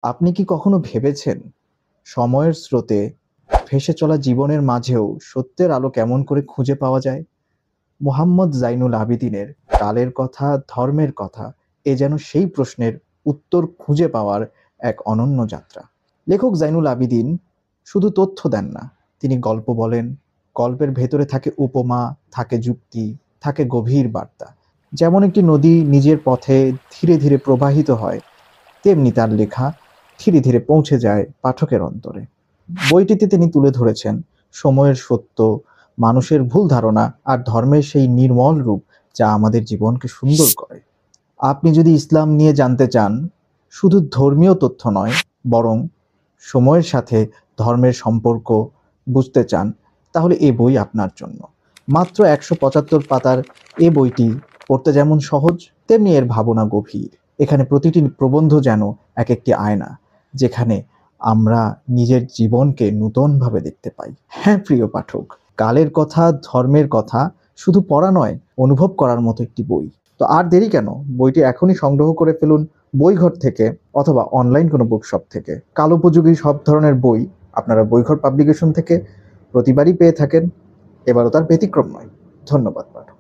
আপনি কি কখনো ভেবেছেন, সময়ের স্রোতে ভেসে চলা জীবনের মাঝেও সত্যের আলো কেমন করে খুঁজে পাওয়া যায়? মুহাম্মদ জাইনুল আবিদিনের কালের কথা, ধর্মের কথা এ যেন সেই প্রশ্নের উত্তর খুঁজে পাওয়ার এক অনন্য যাত্রা। লেখক জাইনুল আবিদিন শুধু তথ্য দেন না, তিনি গল্প বলেন। গল্পের ভেতরে থাকে উপমা, থাকে যুক্তি, থাকে গভীর বার্তা। যেমন একটি নদী নিজের পথে ধীরে ধীরে প্রবাহিত হয়, তেমনি তার লেখা ধীরে ধীরে পৌঁছে যায় পাঠকের অন্তরে। বইটিতে তিনি তুলে ধরেছেন সময়ের সত্য, মানুষের ভুল ধারণা আর ধর্মের সেই নির্মল রূপ যা আমাদের জীবনকে সুন্দর করে। আপনি যদি ইসলাম নিয়ে জানতে চান, শুধু ধর্মীয় তথ্য নয়, বরং সময়ের সাথে ধর্মের সম্পর্ক বুঝতে চান, তাহলে এই বই আপনার জন্য। মাত্র ১৭৫ পাতার এ বইটি পড়তে যেমন সহজ, তেমনি এর ভাবনা গভীর। এখানে প্রতিটি প্রবন্ধ যেন এক একটি আয়না, যেখানে আমরা নিজের জীবনকে নূতনভাবে দেখতে পাই। হ্যাঁ প্রিয় পাঠক, কালের কথা, ধর্মের কথা শুধু পড়া নয়, অনুভব করার মতো একটি বই। তো আর দেরি কেন? বইটি এখনই সংগ্রহ করে ফেলুন বইঘর থেকে অথবা অনলাইন কোনো বুকশপ থেকে। কালোপযোগী সব ধরনের বই আপনারা বইঘর পাবলিকেশন থেকে প্রতিবারই পেয়ে থাকেন। এবারও তার ব্যতিক্রম নয়। ধন্যবাদ পাঠক।